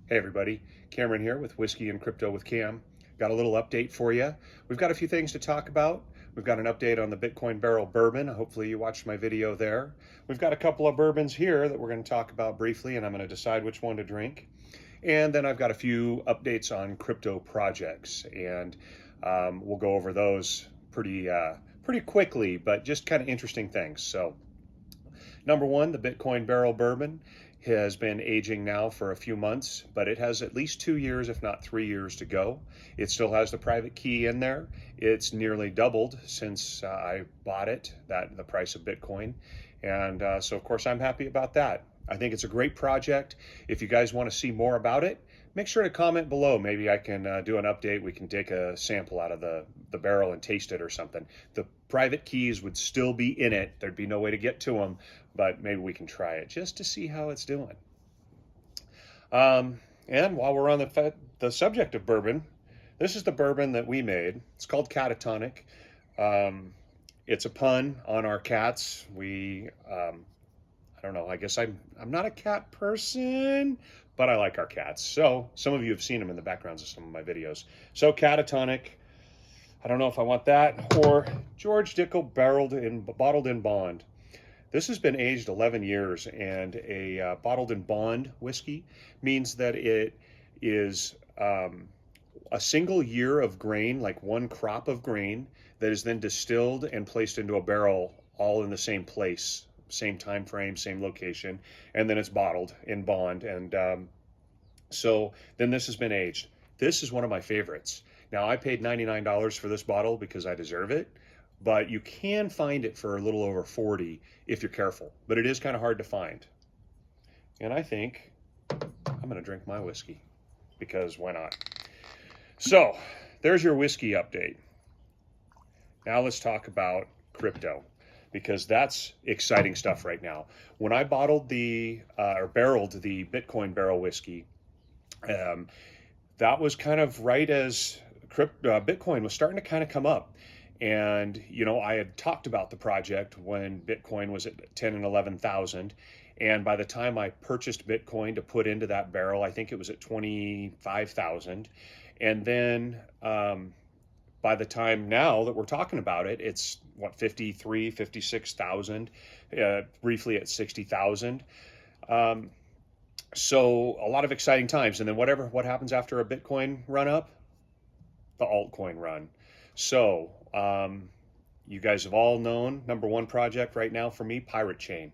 Hey everybody, Cameron here with Whiskey and Crypto with Cam. Got a little update for you. We've got a few things to talk about. We've got an update on the Bitcoin Barrel Bourbon. Hopefully you watched my video there. We've got a couple of bourbons here that we're going to talk about briefly, and I'm going to decide which one to drink. And then I've got a few updates on crypto projects, and we'll go over those pretty quickly, but just kind of interesting things. So, number one, the Bitcoin Barrel Bourbon has been aging now for a few months, but it has at least 2 years, if not 3 years to go. It still has the private key in there. It's nearly doubled since I bought it, the price of Bitcoin. And so of course I'm happy about that. I think it's a great project. If you guys want to see more about it, make sure to comment below. Maybe I can do an update. We can take a sample out of the barrel and taste it or something. The private keys would still be in it. There'd be no way to get to them, but maybe we can try it just to see how it's doing. And while we're on the subject of bourbon, this is the bourbon that we made. It's called Catatonic. It's a pun on our cats. I don't know, I guess I'm not a cat person, but I like our cats. So some of you have seen them in the backgrounds of some of my videos. So Catatonic, I don't know if I want that, or George Dickel Bottled in Bond. This has been aged 11 years, and a bottled in bond whiskey means that it is a single year of grain, like one crop of grain, that is then distilled and placed into a barrel all in the same place, same time frame, same location, and then it's bottled in bond. And so then this has been aged. This is one of my favorites. Now, I paid $99 for this bottle because I deserve it, but you can find it for a little over $40 if you're careful, but it is kind of hard to find. And I think I'm going to drink my whiskey because why not? So there's your whiskey update. Now let's talk about crypto, because that's exciting stuff right now. When I bottled or barreled the Bitcoin Barrel whiskey, that was kind of right as Bitcoin was starting to kind of come up. And, you know, I had talked about the project when Bitcoin was at 10 and 11,000. And by the time I purchased Bitcoin to put into that barrel, I think it was at 25,000. And then by the time now that we're talking about it, it's what, 53, 56,000, briefly at 60,000. So a lot of exciting times. And then what happens after a Bitcoin run up? The altcoin run. So you guys have all known, number one project right now for me, Pirate Chain.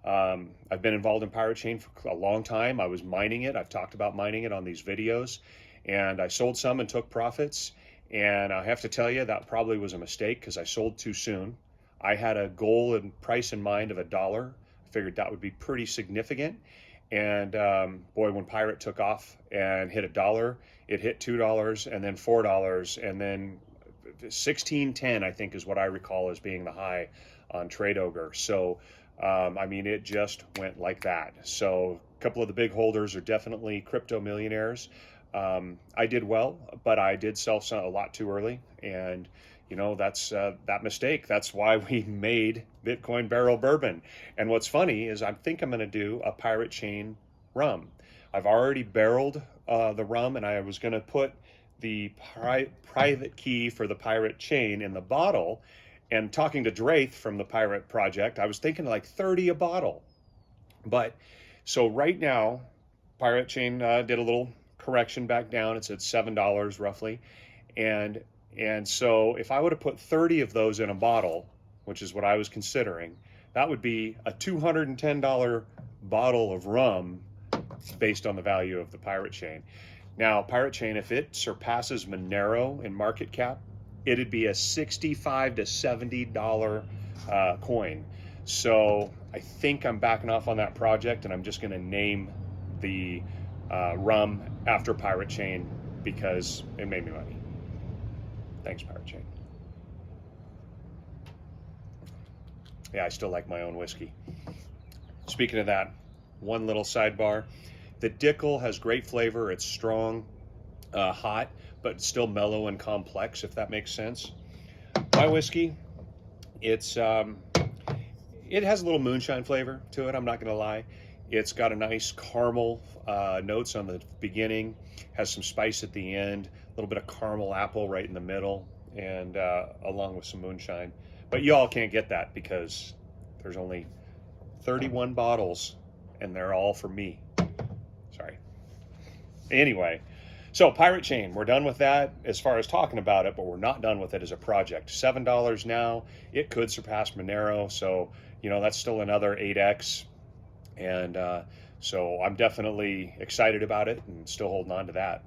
I've been involved in Pirate Chain for a long time. I was mining it. I've talked about mining it on these videos, and I sold some and took profits. And I have to tell you, that probably was a mistake because I sold too soon. I had a goal and price in mind of $1. I figured that would be pretty significant. And boy, when Pirate took off and hit $1, it hit $2 and then $4 and then 16.10, I think, is what I recall as being the high on Trade Ogre. So, I mean, it just went like that. So a couple of the big holders are definitely crypto millionaires. I did well, but I did sell a lot too early. And, you know, that's that mistake. That's why we made Bitcoin Barrel Bourbon. And what's funny is I think I'm going to do a Pirate Chain rum. I've already barreled the rum, and I was going to put the private key for the Pirate Chain in the bottle. And talking to Draith from the Pirate Project, I was thinking like 30 a bottle. But so right now, Pirate Chain did a little correction back down. It's at $7 roughly. And so if I would have put 30 of those in a bottle, which is what I was considering, that would be a $210 bottle of rum based on the value of the Pirate Chain. Now, Pirate Chain, if it surpasses Monero in market cap, it'd be a $65 to $70 coin. So I think I'm backing off on that project, and I'm just going to name the rum after Pirate Chain because it made me money. Thanks, Pirate Chain. Yeah, I still like my own whiskey. Speaking of that, one little sidebar. The Dickel has great flavor. It's strong, hot, but still mellow and complex, if that makes sense. My whiskey, it has a little moonshine flavor to it, I'm not going to lie. It's got a nice caramel notes on the beginning, has some spice at the end, a little bit of caramel apple right in the middle, and along with some moonshine. But you all can't get that because there's only 31 bottles, and they're all for me. Sorry. Anyway, so Pirate Chain, we're done with that as far as talking about it, but we're not done with it as a project. $7 now. It could surpass Monero, so that's still another 8x. And so I'm definitely excited about it and still holding on to that.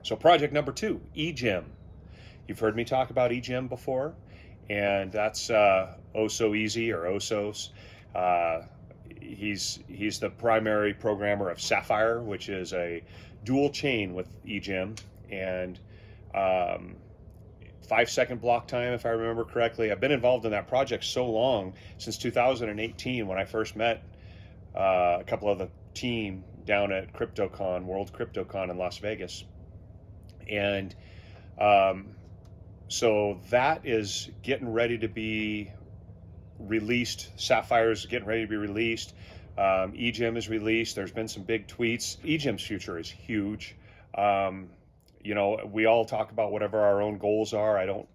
So project number 2, EGEM. You've heard me talk about EGEM before, and that's Oso Easy or Osos. He's the primary programmer of Sapphire, which is a dual chain with EGEM, and 5-second block time, if I remember correctly. I've been involved in that project so long, since 2018 when I first met a couple of the team down at CryptoCon, World CryptoCon in Las Vegas. And so that is getting ready to be released. Sapphire's getting ready to be released. EGEM is released. There's been some big tweets. EGEM's future is huge. We all talk about whatever our own goals are. I don't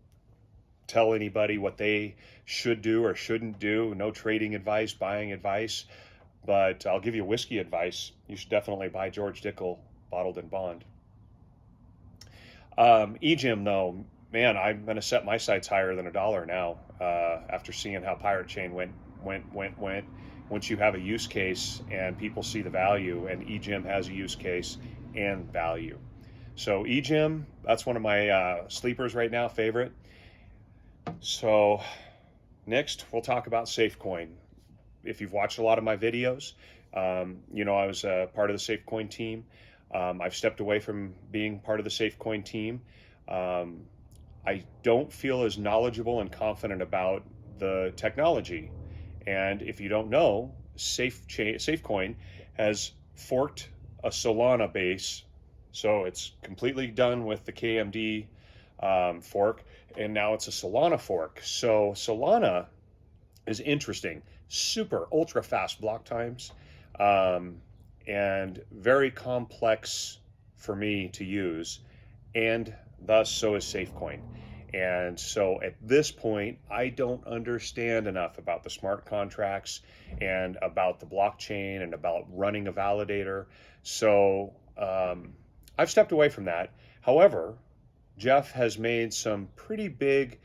tell anybody what they should do or shouldn't do. No trading advice, buying advice. But I'll give you whiskey advice. You should definitely buy George Dickel Bottled in Bond. EGEM, though, man, I'm going to set my sights higher than $1 now after seeing how Pirate Chain went. Once you have a use case and people see the value, and EGEM has a use case and value. So EGEM, that's one of my sleepers right now, favorite. So next, we'll talk about SafeCoin. If you've watched a lot of my videos, I was part of the SafeCoin team. I've stepped away from being part of the SafeCoin team. I don't feel as knowledgeable and confident about the technology. And if you don't know, SafeCoin has forked a Solana base. So it's completely done with the KMD fork, and now it's a Solana fork. So Solana is interesting. Super ultra fast block times, and very complex for me to use, and thus so is SafeCoin. And so at this point, I don't understand enough about the smart contracts and about the blockchain and about running a validator. So I've stepped away from that. However, Jeff has made some pretty big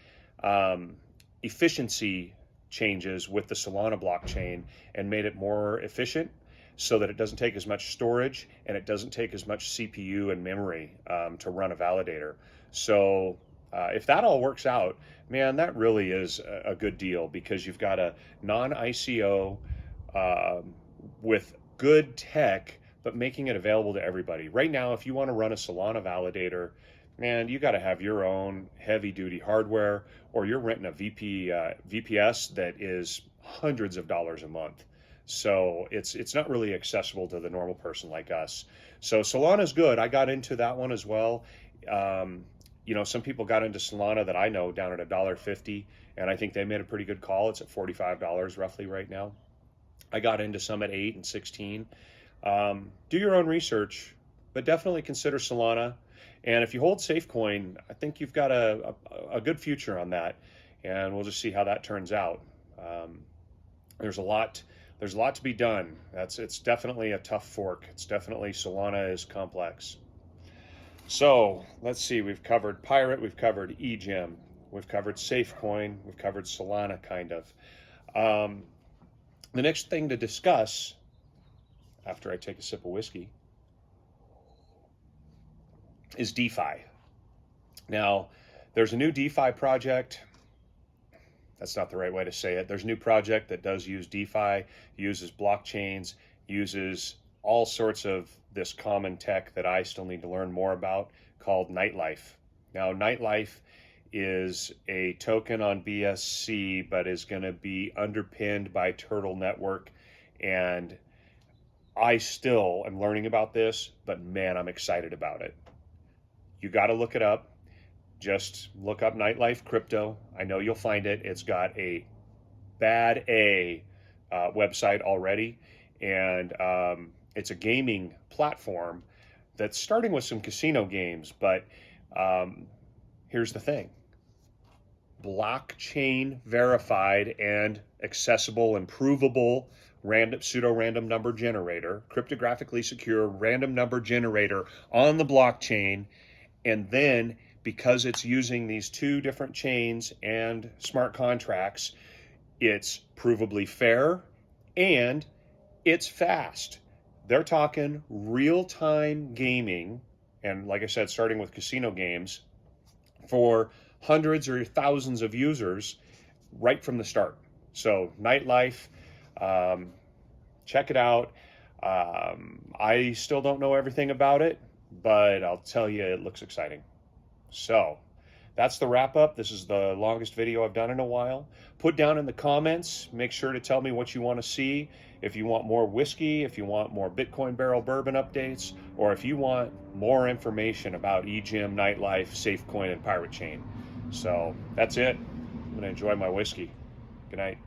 efficiency changes with the Solana blockchain and made it more efficient so that it doesn't take as much storage and it doesn't take as much CPU and memory to run a validator. So if that all works out, man, that really is a good deal, because you've got a non-ICO with good tech, but making it available to everybody. Right now, if you want to run a Solana validator, man, you got to have your own heavy-duty hardware, or you're renting a VPS that is hundreds of dollars a month. So it's not really accessible to the normal person like us. So Solana's good. I got into that one as well. Some people got into Solana that I know down at $1.50, and I think they made a pretty good call. It's at $45 roughly right now. I got into some at 8 and 16. Do your own research, but definitely consider Solana. And if you hold SafeCoin, I think you've got a good future on that, and we'll just see how that turns out. There's a lot to be done. It's definitely a tough fork. It's definitely, Solana is complex. So let's see, we've covered Pirate, we've covered EGEM, we've covered SafeCoin, we've covered Solana kind of. The next thing to discuss, after I take a sip of whiskey, is DeFi. Now, there's a new DeFi project. That's not the right way to say it. There's a new project that does use DeFi, uses blockchains, uses all sorts of this common tech that I still need to learn more about, called Nightlife. Now, Nightlife is a token on BSC, but is going to be underpinned by Turtle Network. And I still am learning about this, but man, I'm excited about it. You got to look it up. Just look up Nightlife Crypto. I know you'll find it. It's got a bad A website already, and it's a gaming platform that's starting with some casino games. But here's the thing: blockchain verified and accessible and provable pseudo-random number generator, cryptographically secure random number generator on the blockchain. And then, because it's using these two different chains and smart contracts, it's provably fair and it's fast. They're talking real-time gaming, and like I said, starting with casino games, for hundreds or thousands of users right from the start. So Nightlife, check it out. I still don't know everything about it, but I'll tell you, it looks exciting. So that's the wrap up. This is the longest video I've done in a while. Put down in the comments, make sure to tell me what you want to see. If you want more whiskey, if you want more Bitcoin Barrel Bourbon updates, or if you want more information about EGEM, Nightlife, SafeCoin, and Pirate Chain. So that's it. I'm going to enjoy my whiskey. Good night.